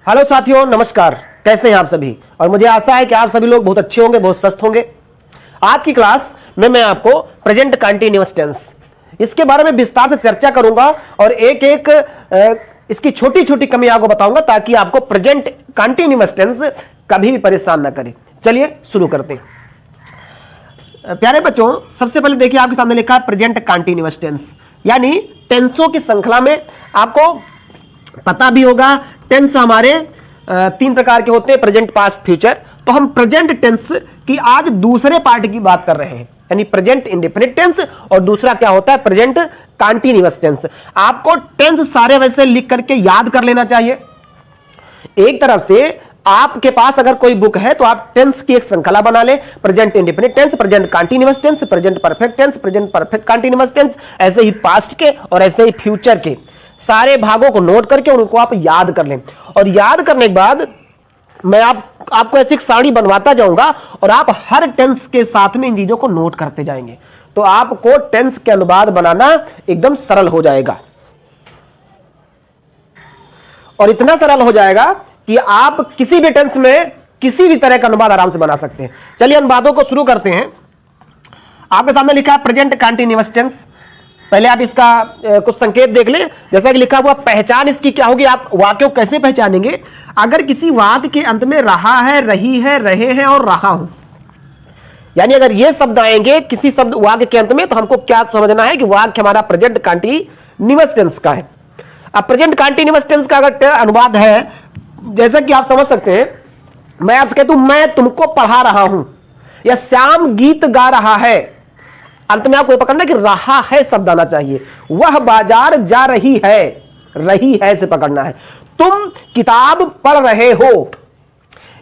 Hello साथियों, नमस्कार। कैसे हैं आप सभी? और मुझे आशा है कि आप सभी लोग बहुत अच्छे होंगे, बहुत स्वस्थ होंगे। आज की क्लास में मैं आपको प्रेजेंट कंटीन्यूअस टेंस इसके बारे में विस्तार से चर्चा करूंगा और एक एक इसकी छोटी छोटी कमियां को बताऊंगा ताकि आपको प्रेजेंट कंटीन्यूअस टेंस कभी भी परेशान ना करे। चलिए शुरू करते हैं। प्यारे बच्चों, सबसे पहले देखिए आपके सामने लिखा है प्रेजेंट कंटीन्यूअस टेंस, यानी टेंसों की श्रृंखला में आपको पता भी होगा टेंस हमारे तीन प्रकार के होते हैं, प्रेजेंट, पास्ट, फ्यूचर। तो हम प्रेजेंट टेंस की आज दूसरे पार्ट की बात कर रहे हैं, यानी प्रेजेंट इंडेफिनिट टेंस और दूसरा क्या होता है प्रेजेंट कंटीन्यूअस टेंस। आपको टेंस सारे वैसे लिख करके याद कर लेना चाहिए। एक तरफ से आपके पास अगर कोई बुक है तो आप टेंस की एक श्रृंखला बना ले, present indefinite tense, present continuous tense, present perfect tense, present perfect continuous tense, ऐसे ही पास्ट के और ऐसे ही फ्यूचर के सारे भागों को नोट करके उनको आप याद कर लें। और याद करने के बाद मैं आपको ऐसी एक सारणी बनवाता जाऊंगा और आप हर टेंस के साथ में इन चीजों को नोट करते जाएंगे, तो आपको टेंस के अनुवाद बनाना एकदम सरल हो जाएगा। और इतना सरल हो जाएगा कि आप किसी भी टेंस में किसी भी तरह का अनुवाद आराम से बना सकते हैं। चलिए अनुवादों को शुरू करते हैं। आपके सामने लिखा है प्रेजेंट कंटीन्यूअस टेंस। पहले आप इसका कुछ संकेत देख लें। जैसा कि लिखा हुआ पहचान इसकी क्या होगी, आप वाक्य को कैसे पहचानेंगे? अगर किसी वाक्य के अंत में रहा है, रही है, रहे हैं और रहा हूं, यानी अगर ये शब्द आएंगे किसी शब्द वाक्य के अंत में, तो हमको क्या समझना है कि वाक्य हमारा प्रेजेंट कंटीन्यूअस टेंस का है। अब प्रेजेंट कंटीन्यूअस टेंस का अगर अनुवाद है, जैसा कि आप समझ सकते हैं, मैं आपसे कहता हूं मैं तुमको पढ़ा रहा हूं, या श्याम गीत गा रहा है, अंत में आपको ये पकड़ना कि रहा है शब्द आना चाहिए। वह बाजार जा रही है से पकड़ना है। तुम किताब पढ़ रहे हो,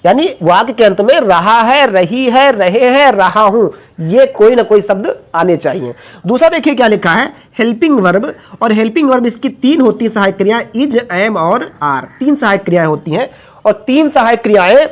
यानी वाक्य के अंत में रहा है, रही है, रहे हैं, रहा हूं, ये कोई ना कोई शब्द आने चाहिए। दूसरा देखिए क्या लिखा है, हेल्पिंग वर्ब। और हेल्पिंग वर्ब इसकी तीन होती है सहायक क्रियाएं, इज, एम और आर। तीन सहायक क्रियाएं होती हैं और तीन सहायक क्रियाएं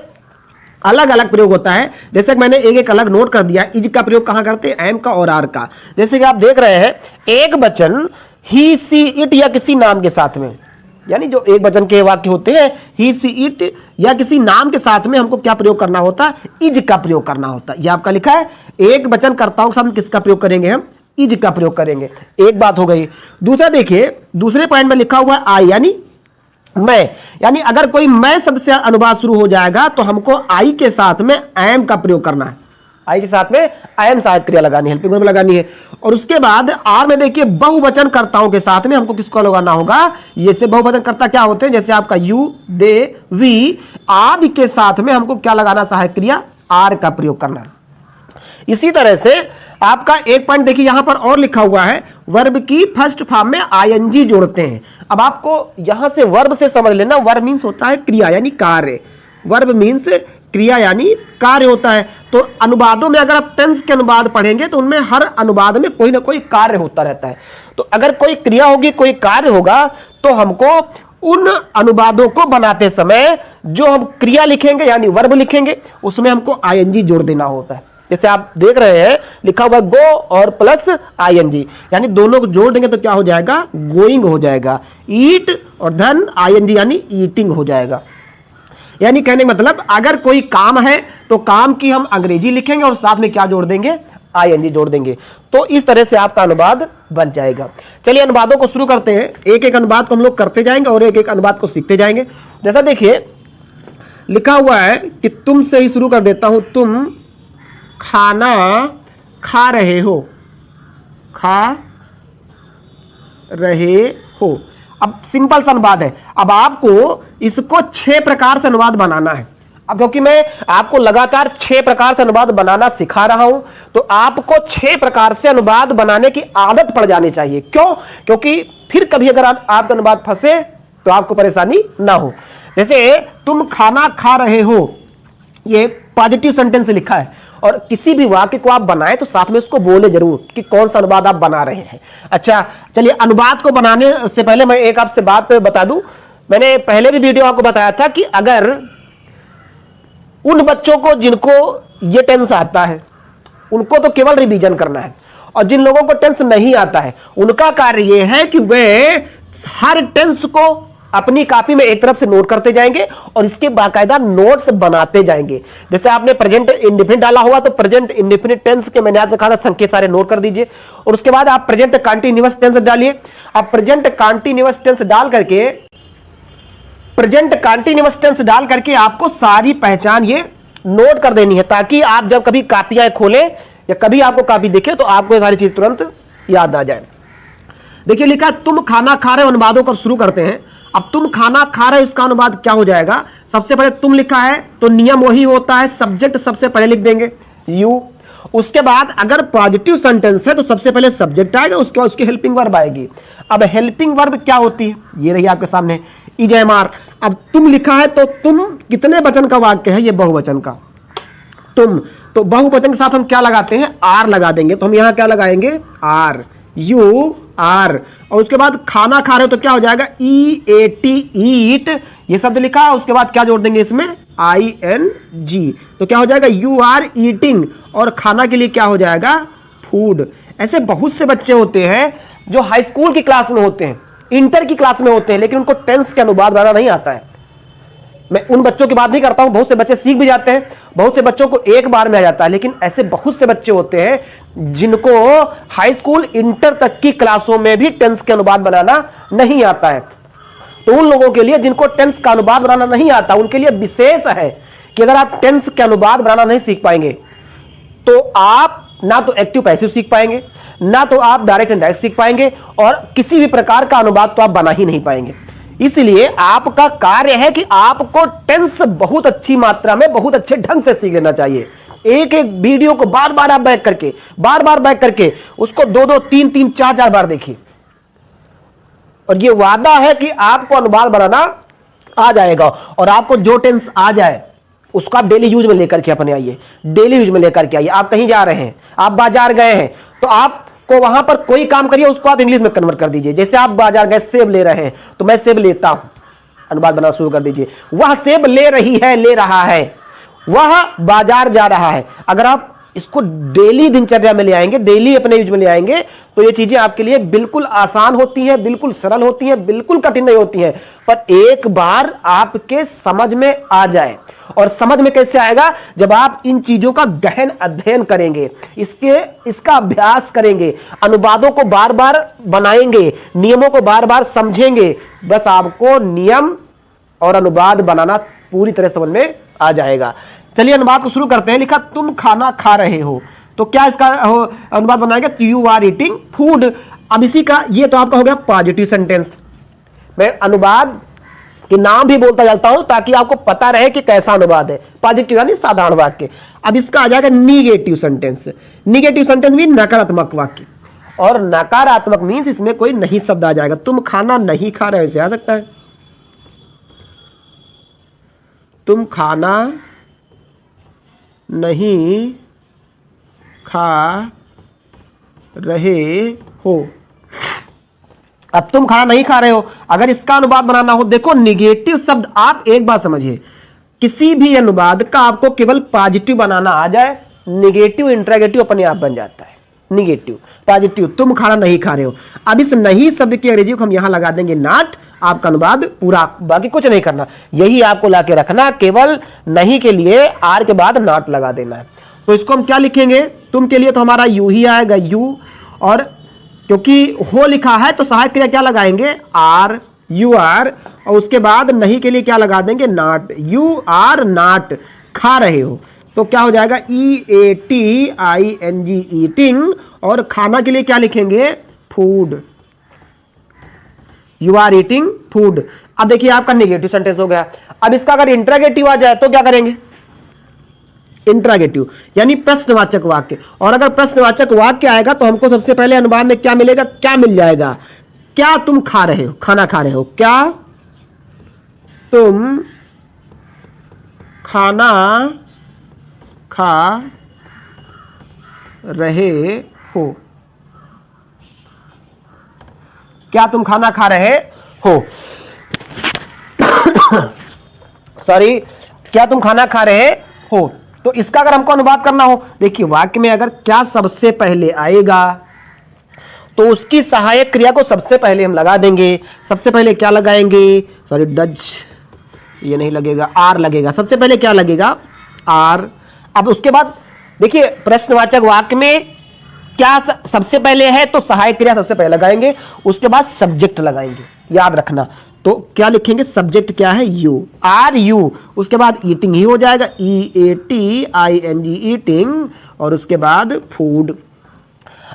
अलग अलग प्रयोग होता है। जैसे कि मैंने एक एक अलग नोट कर दिया। इज का प्रयोग कहां करते हैं? एम का और आर का। जैसे कि आप देख रहे हैं एक वचन ही, सी, इट या किसी नाम के साथ में, यानी जो एक वचन के वाक्य होते हैं ही, सी, इट या किसी नाम के साथ में हमको क्या प्रयोग करना होता है? इज का प्रयोग करना होता है। यह आपका लिखा है एक वचन कर्ताओं के साथ किसका प्रयोग करेंगे? हम इज का प्रयोग करेंगे। एक बात हो गई। दूसरा देखिए, दूसरे पॉइंट में लिखा हुआ है आई, यानी मैं, यानी अगर कोई मैं शब्द से अनुवाद शुरू हो जाएगा तो हमको आई के साथ में एम का प्रयोग करना है। आई के साथ में एम सहायक क्रिया लगानी है, हेल्पिंग वर्ब लगानी है। और उसके बाद आर में देखिए बहुवचन कर्ताओं के साथ में हमको किसको लगाना होगा? ये से बहुवचन कर्ता क्या होते हैं? जैसे आपका यू, दे, वी आदि के साथ में हमको क्या लगाना? सहायक क्रिया आर का प्रयोग करना है। इसी तरह से आपका एक पॉइंट देखिए यहां पर और लिखा हुआ है, वर्ब की फर्स्ट फॉर्म में आईएनजी जोड़ते हैं। अब आपको यहां से वर्ब से समझ लेना, वर्ब मींस होता है क्रिया यानी कार्य। वर्ब मींस क्रिया यानी कार्य होता है। तो अनुवादों में अगर आप टेंस के अनुवाद पढ़ेंगे तो उनमें हर अनुवाद में कोई ना कोई कार्य होता रहता है। तो अगर कोई क्रिया होगी, कोई कार्य होगा, तो हमको उन अनुवादों को बनाते समय जो हम क्रिया लिखेंगे यानी वर्ब लिखेंगे, उसमें हमको आईएनजी जोड़ देना होता है। जैसे आप देख रहे हैं लिखा हुआ गो और प्लस आईएनजी, यानी दोनों को जोड़ देंगे तो क्या हो जाएगा? गोइंग हो जाएगा। ईट और धन आईएनजी यानी ईटिंग हो जाएगा। यानी कहने का मतलब अगर कोई काम है तो काम की हम अंग्रेजी लिखेंगे और साथ में क्या जोड़ देंगे? आईएनजी जोड़ देंगे। तो इस तरह से आपका अनुवाद बन जाएगा। चलिए अनुवादों को शुरू करते हैं। एक एक अनुवाद को हम लोग करते जाएंगे और एक एक अनुवाद को सीखते जाएंगे। जैसा देखिए लिखा हुआ है कि तुम से ही शुरू कर देता हूं। तुम खाना खा रहे हो, खा रहे हो। अब सिंपल सा अनुवाद है। अब आपको इसको 6 प्रकार से अनुवाद बनाना है। अब क्योंकि मैं आपको लगातार 6 प्रकार से अनुवाद बनाना सिखा रहा हूं, तो आपको 6 प्रकार से अनुवाद बनाने की आदत पड़ जानी चाहिए। क्यों? क्योंकि फिर कभी अगर आपका अनुवाद फंसे तो आपको परेशानी ना हो। जैसे तुम खाना खा रहे हो, ये पॉजिटिव सेंटेंस लिखा है और किसी भी वाक्य को आप बनाएं तो साथ में उसको बोले जरूर कि कौन सा अनुवाद आप बना रहे हैं। अच्छा चलिए, अनुवाद को बनाने से पहले मैं एक आपसे बात बता दूं। मैंने पहले भी वीडियो आपको बताया था कि अगर उन बच्चों को जिनको ये टेंस आता है उनको तो केवल रिवीजन करना है, और जिन लोगों को टेंस नहीं आता है उनका कार्य यह है कि वे हर टेंस को अपनी कॉपी में एक तरफ से नोट करते जाएंगे और इसके बाकायदा नोट्स बनाते जाएंगे। जैसे आपने प्रेजेंट इंडेफिनिट डाला हुआ तो प्रेजेंट इंडेफिनिट टेंस के मैंने आपसे कहा था संकेत सारे नोट कर दीजिए, और उसके बाद आप प्रेजेंट कंटीन्यूअस टेंस डालिए। अब प्रेजेंट कंटीन्यूअस टेंस डाल करके आपको सारी पहचान ये नोट कर देनी है, ताकि आप जब कभी कॉपियां खोलें या कभी आपको कॉपी दिखे तो आपको ये सारी चीज तुरंत याद आ जाए। देखिए लिखा तुम खाना खा रहे हो, अनुवादों को शुरू करते हैं। अब तुम खाना खा रहे हो, इसका अनुवाद क्या हो जाएगा? सबसे पहले तुम लिखा है तो नियम वही होता है, सब्जेक्ट सबसे पहले लिख देंगे यू। उसके बाद अगर पॉजिटिव सेंटेंस है तो सबसे पहले सब्जेक्ट आएगा, उसके बाद उसकी हेल्पिंग वर्ब आएगी। अब हेल्पिंग वर्ब क्या होती है? ये रही आपके सामने इज एम आर। अब तुम लिखा है तो तुम कितने वचन का वाक्य है? ये बहुवचन का तुम। तो बहुवचन के साथ हम क्या लगाते हैं? आर लगा देंगे। तो हम यहां क्या लगाएंगे? Are, you are. और उसके बाद खाना खा रहे हो तो क्या हो जाएगा? ई ए टी, ईट, ये शब्द लिखा। उसके बाद क्या जोड़ देंगे इसमें? I N G. तो क्या हो जाएगा? You are eating. और खाना के लिए क्या हो जाएगा? फूड। ऐसे बहुत से बच्चे होते हैं जो हाई स्कूल की क्लास में होते हैं, इंटर की क्लास में होते हैं, लेकिन उनको टेंस के अनुवाद बनाना नहीं आता है। मैं उन बच्चों की बात नहीं करता हूं, बहुत से बच्चे सीख भी जाते हैं, बहुत से बच्चों को एक बार में आ जाता है, लेकिन ऐसे बहुत से बच्चे होते हैं जिनको हाई स्कूल इंटर तक की क्लासों में भी टेंस के अनुवाद बनाना नहीं आता है। तो उन लोगों के लिए जिनको टेंस का अनुवाद बनाना नहीं आता, उनके लिए विशेष है कि अगर आप टेंस के अनुवाद बनाना नहीं सीख पाएंगे तो आप ना तो एक्टिव पैसिव सीख पाएंगे, ना तो आप डायरेक्ट इनडायरेक्ट सीख पाएंगे, और किसी भी प्रकार का अनुवाद तो आप बना ही नहीं पाएंगे। इसलिए आपका कार्य है कि आपको टेंस बहुत अच्छी मात्रा में, बहुत अच्छे ढंग से सीख लेना चाहिए। एक एक वीडियो को बार बार आप बैक करके उसको 2-2, 3-3, 4-4 बार देखिए, और ये वादा है कि आपको अनुवाद बनाना आ जाएगा। और आपको जो टेंस आ जाए उसको आप डेली यूज में लेकर के अपने आइए, डेली यूज में लेकर के आइए। आप कहीं जा रहे हैं, आप बाजार गए हैं, तो आपको वहां पर कोई काम करिए, उसको आप इंग्लिश में कन्वर्ट कर दीजिए। जैसे आप बाजार गए, सेब ले रहे हैं, तो मैं सेब लेता हूं, अनुवाद बनाना शुरू कर दीजिए। वह सेब ले रही है, ले रहा है, वह बाजार जा रहा है। अगर आप इसको डेली दिनचर्या में ले आएंगे, डेली अपने यूज में ले आएंगे, तो ये चीजें आपके लिए बिल्कुल आसान होती हैं, बिल्कुल सरल होती हैं, बिल्कुल कठिन नहीं होती हैं। पर एक बार आपके समझ में आ जाए, और समझ में कैसे आएगा? जब आप इन चीजों का गहन अध्ययन करेंगे, इसका अभ्यास करेंगे, अनुवादों को बार बार बनाएंगे, नियमों को बार बार समझेंगे, बस आपको नियम और अनुवाद बनाना पूरी तरह समझ में आ जाएगा। चलिए अनुवाद को शुरू करते हैं। लिखा तुम खाना खा रहे हो, तो क्या इसका अनुवाद बनाएगा? You are eating food. अब इसी का ये तो आपका हो गया पॉजिटिव सेंटेंस। मैं अनुवाद के नाम भी बोलता जाता हूं ताकि आपको पता रहे कि कैसा अनुवाद है, पॉजिटिव यानी साधारण वाक्य। अब इसका आ जाएगा निगेटिव सेंटेंस। निगेटिव सेंटेंस भी नकारात्मक वाक्य, और नकारात्मक मीन्स इसमें कोई नहीं शब्द आ जाएगा। तुम खाना नहीं खा रहे हो, इसे आ सकता है तुम खाना नहीं खा रहे हो। अब तुम खाना नहीं खा रहे हो, अगर इसका अनुवाद बनाना हो, देखो निगेटिव शब्द आप एक बात समझिए, किसी भी अनुवाद का आपको केवल पॉजिटिव बनाना आ जाए, निगेटिव इंट्रोगेटिव अपने आप बन जाता है। निगेटिव पॉजिटिव, तुम खाना नहीं खा रहे हो। अब इस नहीं शब्द की अंग्रेजी को हम यहां लगा देंगे नॉट, आपका अनुवाद पूरा, बाकी कुछ नहीं करना, यही आपको लाके रखना, केवल नहीं के लिए आर के बाद नॉट लगा देना है। तो इसको हम क्या लिखेंगे? तुम के लिए तो हमारा यू ही आएगा, यू, और क्योंकि हो लिखा है तो सहायक क्रिया क्या लगाएंगे? आर, यू आर, और उसके बाद नहीं के लिए क्या लगा देंगे? नॉट। यू आर नॉट खा रहे हो, तो क्या हो जाएगा? E A T I N G, eating. और खाना के लिए क्या लिखेंगे? Food. You are eating food. अब देखिए आपका नेगेटिव सेंटेंस हो गया। अब इसका अगर इंट्रोगेटिव आ जाए तो क्या करेंगे? इंट्रोगेटिव यानी प्रश्नवाचक वाक्य। और अगर प्रश्नवाचक वाक्य आएगा तो हमको सबसे पहले अनुवाद में क्या मिलेगा? क्या मिल जाएगा? क्या तुम खा रहे हो, खाना खा रहे हो? क्या तुम खाना खा रहे हो? क्या तुम खाना खा रहे हो? सॉरी, क्या तुम खाना खा रहे हो? तो इसका अगर हमको अनुवाद करना हो, देखिए वाक्य में अगर क्या सबसे पहले आएगा तो उसकी सहायक क्रिया को सबसे पहले हम लगा देंगे। सबसे पहले क्या लगाएंगे, सॉरी डज, ये नहीं लगेगा, आर लगेगा। सबसे पहले क्या लगेगा, आर। अब उसके बाद देखिए प्रश्नवाचक वाक्य में क्या सबसे पहले है, तो सहायक क्रिया सबसे पहले लगाएंगे, उसके बाद सब्जेक्ट लगाएंगे, याद रखना। तो क्या लिखेंगे, सब्जेक्ट क्या है, यू, आर यू, उसके बाद ईटिंग ही हो जाएगा, EATING, ईटिंग, और उसके बाद फूड।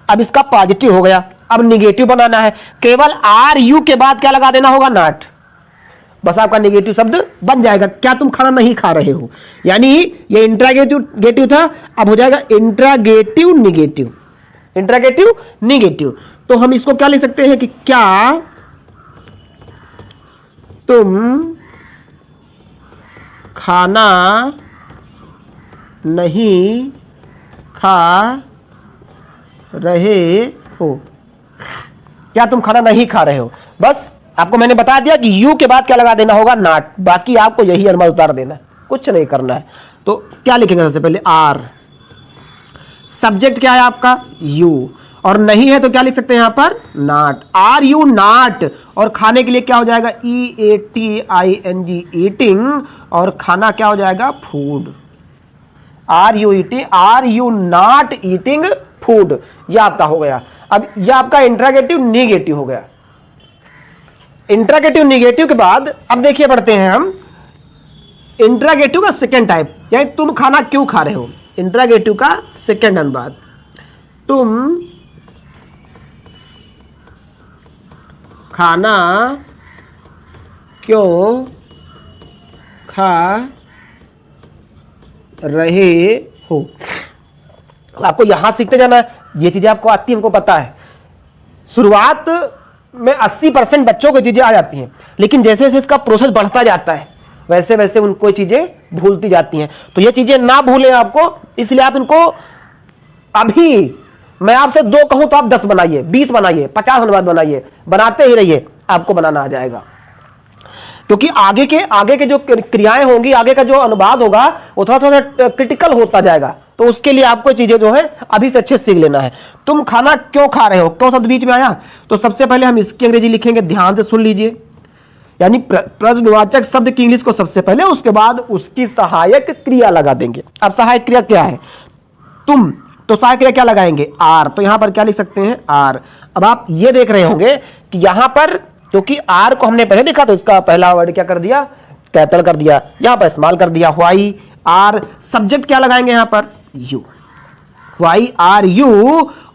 अब इसका पॉजिटिव हो गया, अब निगेटिव बनाना है, केवल आर यू के बाद क्या लगा देना होगा, नॉट, बस आपका निगेटिव शब्द बन जाएगा। क्या तुम खाना नहीं खा रहे हो, यानी ये इंट्रागेटिव था, अब हो जाएगा इंट्रागेटिव निगेटिव, इंट्रागेटिव निगेटिव। तो हम इसको क्या लिख सकते हैं कि क्या तुम खाना नहीं खा रहे हो, क्या तुम खाना नहीं खा रहे हो। बस आपको मैंने बता दिया कि यू के बाद क्या लगा देना होगा, नॉट, बाकी आपको यही अनुमान उतार देना है, कुछ नहीं करना है। तो क्या लिखेंगे सबसे पहले, आर, सब्जेक्ट क्या है आपका, यू, और नहीं है तो क्या लिख सकते हैं यहां पर, नॉट, आर यू नॉट, और खाने के लिए क्या हो जाएगा, EATING, ईटिंग, और खाना क्या हो जाएगा, food, are you not eating food, यह आपका हो गया। अब यह आपका इंट्रागेटिव निगेटिव हो गया। इंट्रागेटिव निगेटिव के बाद अब देखिए पढ़ते हैं हम इंट्रागेटिव का सेकेंड टाइप, यानी तुम खाना क्यों खा रहे हो। इंट्रागेटिव का सेकेंड अनुवाद, तुम खाना क्यों खा रहे हो। आपको यहां सीखते जाना है, ये चीजें आपको आती है, हमको पता है। शुरुआत में 80% बच्चों को चीजें आ जाती हैं, लेकिन जैसे जैसे इसका प्रोसेस बढ़ता जाता है वैसे वैसे उनको चीजें भूलती जाती हैं। तो ये चीजें ना भूलें आपको, इसलिए आप इनको अभी मैं आपसे 2 कहूं तो आप 10 बनाइए, 20 बनाइए, 50 अनुवाद बनाइए, बनाते ही रहिए, आपको बनाना आ जाएगा। क्योंकि आगे के जो क्रियाएं होंगी, आगे का जो अनुवाद होगा वो थोड़ा थोड़ा क्रिटिकल होता जाएगा। तो उसके लिए आपको चीजें जो है अभी से अच्छे सीख लेना है। तुम खाना क्यों खा रहे हो, क्यों शब्द बीच में आया, तो सबसे पहले हम इसकी अंग्रेजी लिखेंगे, ध्यान से सुन लीजिए। यानी प्रश्नवाचक शब्द की इंग्लिश को सबसे पहले, उसके बाद उसकी सहायक क्रिया लगा देंगे। अब सहायक क्रिया क्या है, तुम, तो सहायक क्रिया क्या लगाएंगे, आर, तो यहां पर क्या लिख सकते हैं, आर। अब आप ये देख रहे होंगे कि यहां पर क्योंकि आर को हमने पहले लिखा तो इसका पहला वर्ड क्या कर दिया, कैपिटल कर दिया, यहां पर इस्तेमाल कर दिया, व्हाई आर। सब्जेक्ट क्या लगाएंगे यहां पर, यू, व्हाई आर यू,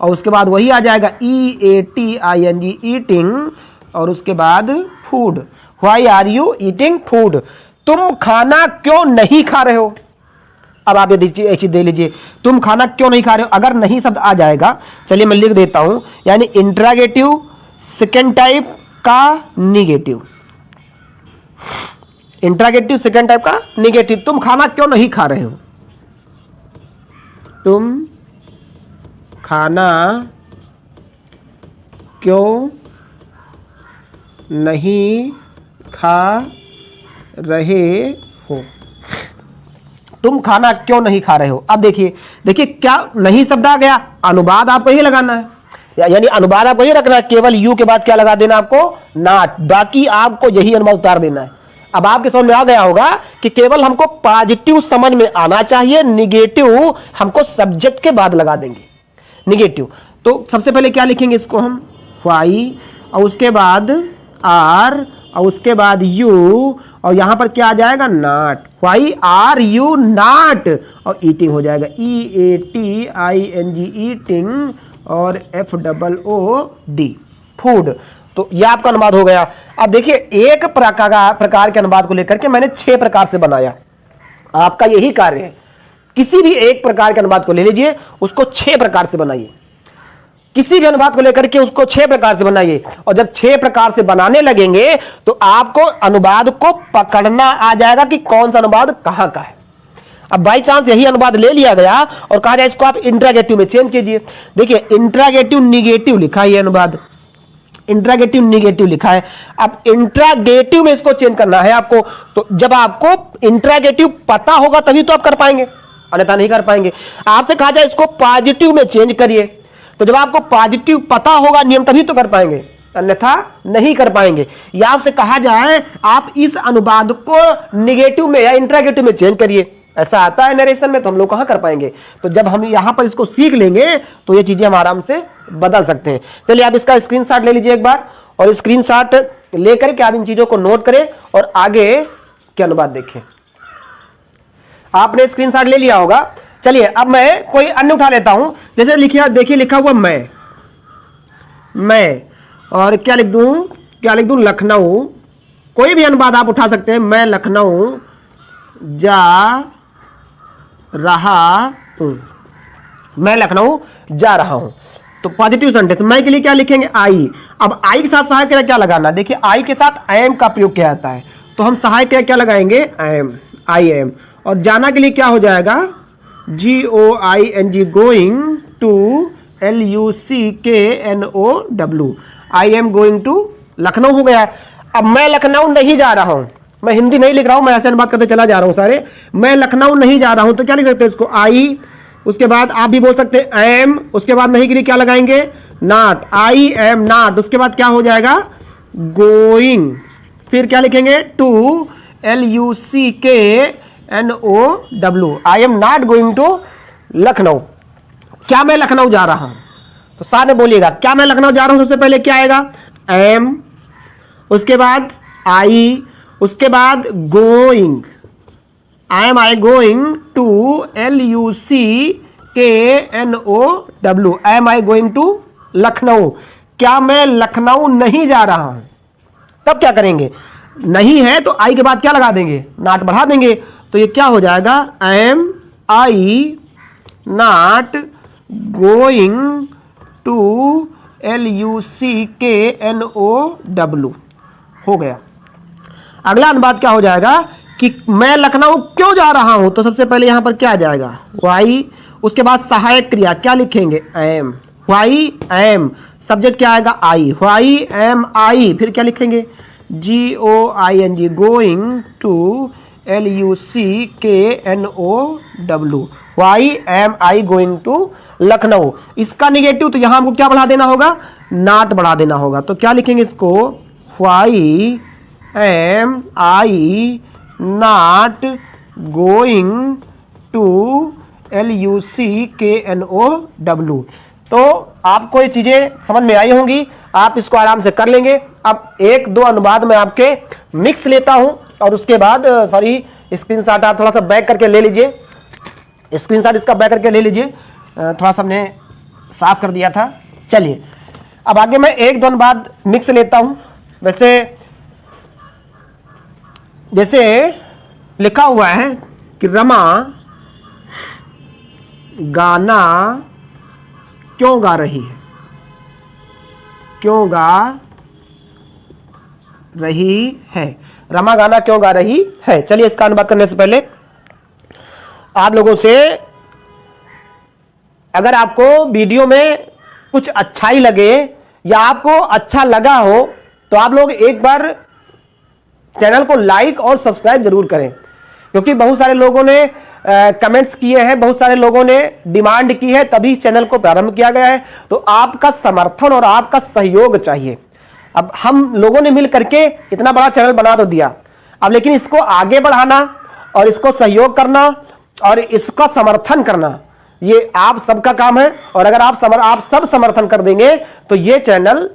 और उसके बाद वही आ जाएगा EATING, ईटिंग, और उसके बाद food, why are you eating food. तुम खाना क्यों नहीं खा रहे हो। अब आप ये चीज दे लीजिए, तुम खाना क्यों नहीं खा रहे हो। अगर नहीं शब्द आ जाएगा, चलिए मैं लिख देता हूं, यानी इंट्रागेटिव सेकेंड टाइप का निगेटिव, इंट्रागेटिव सेकेंड टाइप का निगेटिव, तुम खाना क्यों नहीं खा रहे हो, तुम खाना क्यों नहीं खा रहे हो, तुम खाना क्यों नहीं खा रहे हो। अब देखिए क्या नहीं शब्द आ गया, अनुवाद आपको ही लगाना है, यानी अनुवाद आपको ही रखना है, केवल यू के बाद क्या लगा देना आपको, नॉट, बाकी आपको यही अनुवाद उतार देना है। अब आपके समझ में आ गया होगा कि केवल हमको पॉजिटिव समझ में आना चाहिए, निगेटिव हमको सब्जेक्ट के बाद लगा देंगे, निगेटिव। तो सबसे पहले क्या लिखेंगे इसको हम, व्हाई, और उसके बाद आर, और उसके बाद यू, और यहां पर क्या आ जाएगा, not, why are you not, और ईटिंग हो जाएगा, EATING, ईटिंग, और FOOD, फूड। तो यह आपका अनुवाद हो गया। अब देखिए एक प्रकार के अनुवाद को लेकर के मैंने 6 प्रकार से बनाया। आपका यही कार्य है, किसी भी एक प्रकार के अनुवाद को ले लीजिए, उसको 6 प्रकार से बनाइए। किसी भी अनुवाद को लेकर के उसको 6 प्रकार से बनाइए, और जब 6 प्रकार से बनाने लगेंगे तो आपको अनुवाद को पकड़ना आ जाएगा कि कौन सा अनुवाद कहां का है। अब बाई चांस यही अनुवाद ले लिया गया और कहा जाए इसको आप इंट्रागेटिव में चेंज कीजिए। देखिए इंट्रागेटिव निगेटिव लिखा है अनुवाद, इंट्रागेटिव निगेटिव लिखा है। अब इंट्रागेटिव में इसको चेंज करना है आपको, तो जब आपको इंट्रागेटिव पता होगा तभी तो आप कर पाएंगे, अन्यथा नहीं कर पाएंगे। आपसे कहा जाए इसको पॉजिटिव में चेंज करिए, तो जब आपको पॉजिटिव पता होगा नियम तभी तो कर पाएंगे, अन्यथा नहीं कर पाएंगे। या आपसे कहा जाए आप इस अनुवाद को निगेटिव में या इंट्रागेटिव में चेंज करिए, ऐसा आता है नरेशन में, तो हम लोग कहां कर पाएंगे। तो जब हम यहां पर इसको सीख लेंगे तो ये चीजें हम आराम से बदल सकते हैं। चलिए आप इसका स्क्रीनशॉट ले लीजिए एक बार, और स्क्रीनशॉट लेकर के आप इन चीजों को नोट करें और आगे के अनुवाद देखें। आपने स्क्रीनशॉट ले लिया होगा। चलिए अब मैं कोई अन्य उठा लेता हूं, जैसे लिखिए, देखिए लिखा हुआ मैं, और क्या लिख दूं, लखनऊ। कोई भी अनुवाद आप उठा सकते हैं। मैं लखनऊ जा रहा हूं, मैं लखनऊ जा रहा हूं। तो पॉजिटिव सेंटेंस, मैं के लिए क्या लिखेंगे, आई। अब आई के साथ सहायक क्रिया क्या लगाना, देखिए आई के साथ एम का प्रयोग किया जाता है, तो हम सहायक क्रिया क्या लगाएंगे, एम, आई एम। और जाना के लिए क्या हो जाएगा, GOING, going to, LUCKNOW, I am going to Lucknow हो गया। अब मैं लखनऊ नहीं जा रहा हूं, मैं हिंदी नहीं लिख रहा हूं, मैं ऐसे बात करते चला जा रहा हूं सारे। मैं लखनऊ नहीं जा रहा हूं, तो क्या लिख सकते हैं इसको, आई, उसके बाद आप भी बोल सकते हैं एम, उसके बाद नहीं के लिए क्या लगाएंगे, नॉट, आई एम नॉट, उसके बाद क्या हो जाएगा, गोइंग, फिर क्या लिखेंगे, to, LUCKNOW, I am not going to Lucknow. क्या मैं लखनऊ जा रहा हूं, तो साथ में बोलिएगा, क्या मैं लखनऊ जा रहा हूं, सबसे पहले क्या आएगा, एम, उसके बाद आई, उसके बाद going, am I going to, LUCKNOW, am I going to Lucknow. क्या मैं लखनऊ नहीं जा रहा हूं, तब क्या करेंगे, नहीं है तो आई के बाद क्या लगा देंगे, नॉट बढ़ा देंगे, तो ये क्या हो जाएगा, am I not going to LUCKNOW हो गया। अगला अनुवाद क्या हो जाएगा कि मैं लखनऊ क्यों जा रहा हूं, तो सबसे पहले यहां पर क्या आ जाएगा, वाई, उसके बाद सहायक क्रिया क्या लिखेंगे, एम, वाई एम, सब्जेक्ट क्या आएगा, आई, वाई एम आई, फिर क्या लिखेंगे, GOING, going to, LUCKNOW, why am I going to Lucknow. इसका निगेटिव तो यहां हमको क्या बढ़ा देना होगा, नॉट बढ़ा देना होगा, तो क्या लिखेंगे इसको, why am I not going to LUCKNOW। तो आपको ये चीजें समझ में आई होंगी, आप इसको आराम से कर लेंगे। अब एक दो अनुवाद में आपके मिक्स लेता हूं, और उसके बाद सॉरी, स्क्रीनशॉट आप थोड़ा सा बैक करके ले लीजिए, स्क्रीनशॉट इसका बैक करके ले लीजिए, थोड़ा सा हमने साफ कर दिया था। चलिए अब आगे मैं एक दो अनुवाद मिक्स लेता हूं। वैसे जैसे लिखा हुआ है कि रमा गाना क्यों गा रही है, क्यों गा रही है, रमा गाना क्यों गा रही है। चलिए इसका अनुवाद करने से पहले आप लोगों से, अगर आपको वीडियो में कुछ अच्छा ही लगे या आपको अच्छा लगा हो, तो आप लोग एक बार चैनल को लाइक और सब्सक्राइब जरूर करें, क्योंकि बहुत सारे लोगों ने कमेंट्स किए हैं, बहुत सारे लोगों ने डिमांड की है, तभी चैनल को प्रारंभ किया गया है। तो आपका समर्थन और आपका सहयोग चाहिए। अब हम लोगों ने मिल करके इतना बड़ा चैनल बना तो दिया, अब लेकिन इसको आगे बढ़ाना और इसको सहयोग करना और इसका समर्थन करना, ये आप सबका काम है। और अगर आप सब समर्थन कर देंगे तो ये चैनल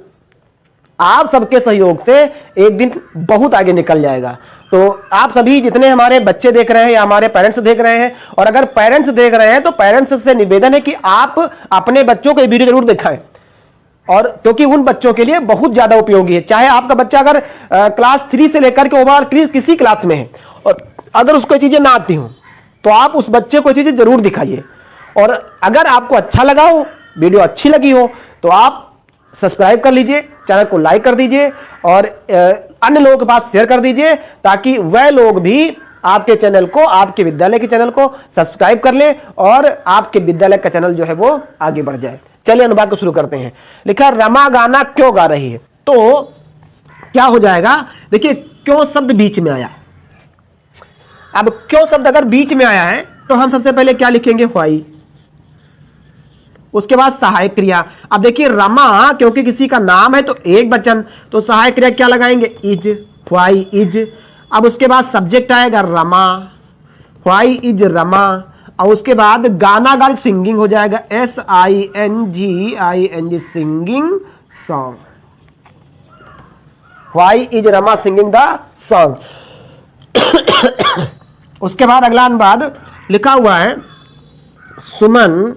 आप सबके सहयोग से एक दिन बहुत आगे निकल जाएगा। तो आप सभी जितने हमारे बच्चे देख रहे हैं या हमारे पेरेंट्स देख रहे हैं, और अगर पेरेंट्स देख रहे हैं तो पेरेंट्स से निवेदन है कि आप अपने बच्चों को ये वीडियो जरूर दिखाएं, और क्योंकि उन बच्चों के लिए बहुत ज्यादा उपयोगी है। चाहे आपका बच्चा अगर क्लास 3 से लेकर के ओवरऑल किसी क्लास में है, और अगर उसको चीजें ना आती हो तो आप उस बच्चे को चीजें जरूर दिखाइए। और अगर आपको अच्छा लगा हो, वीडियो अच्छी लगी हो, तो आप सब्सक्राइब कर लीजिए, चैनल को लाइक कर दीजिए और अन्य लोगों के पास शेयर कर दीजिए, ताकि वह लोग भी आपके चैनल को, आपके विद्यालय के चैनल को सब्सक्राइब कर लें और आपके विद्यालय का चैनल जो है वो आगे बढ़ जाए। चलिए अनुवाद को शुरू करते हैं। लिखा रमा गाना क्यों गा रही है, तो क्या हो जाएगा, देखिए क्यों शब्द बीच में आया। अब क्यों शब्द अगर बीच में आया है तो हम सबसे पहले क्या लिखेंगे, व्हाई, उसके बाद सहायक क्रिया। अब देखिए रमा क्योंकि किसी का नाम है तो एक वचन, तो सहायक क्रिया क्या लगाएंगे, इज, व्हाई इज। अब उसके बाद सब्जेक्ट आएगा रमा, व्हाई इज रमा। और उसके बाद गाना गाल सिंगिंग हो जाएगा, SINGING singing song, why is Rama singing the song. उसके बाद अगला अनुवाद लिखा हुआ है सुमन,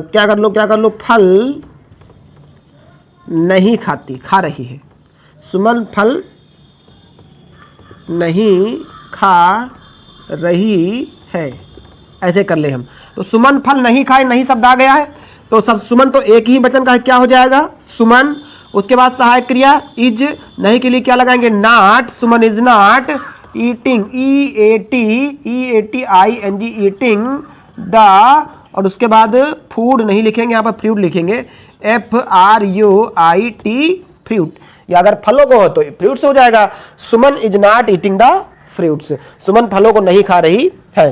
क्या कर लो, फल नहीं खाती, खा रही है। सुमन फल नहीं खा रही है, ऐसे कर ले हम। तो सुमन फल नहीं खाए, नहीं शब्द आ गया है, तो सब सुमन तो एक ही वचन का है, क्या हो जाएगा, सुमन। उसके बाद सहायक क्रिया इज, नहीं के लिए क्या लगाएंगे, not, Suman is not eating, EATING eating the. और उसके बाद फूड नहीं लिखेंगे, यहाँ पर फ्रूट लिखेंगे, FRUIT फ्रूट, या अगर फलों को हो तो फ्रूट्स हो जाएगा। Suman is not eating the fruits, Suman फलों को नहीं खा रही है।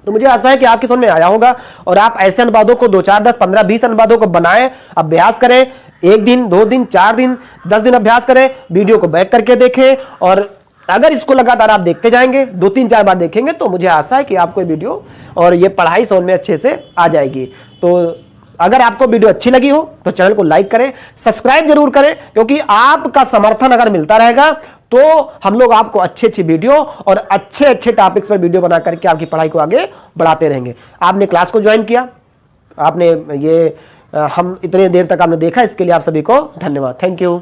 तो मुझे आशा है कि आपकी समझ में आया होगा और आप ऐसे अनुवादों को 2, 4, 10, 15, 20 अनुवादों को बनाएं, अभ्यास करें, 1 दिन, 2 दिन, 4 दिन, 10 दिन अभ्यास करें, वीडियो को बैक करके देखें। और अगर इसको लगातार आप देखते जाएंगे, 2, 3, 4 बार देखेंगे, तो मुझे आशा है कि आपको वीडियो और ये पढ़ाई समझ में अच्छे से आ जाएगी। तो अगर आपको वीडियो अच्छी लगी हो तो चैनल को लाइक करें, सब्सक्राइब जरूर करें, क्योंकि आपका समर्थन अगर मिलता रहेगा तो हम लोग आपको अच्छी वीडियो और अच्छे टॉपिक्स पर वीडियो बना करके आपकी पढ़ाई को आगे बढ़ाते रहेंगे। आपने क्लास को ज्वाइन किया, आपने ये हम इतने देर तक आपने देखा, इसके लिए आप सभी को धन्यवाद। Thank you.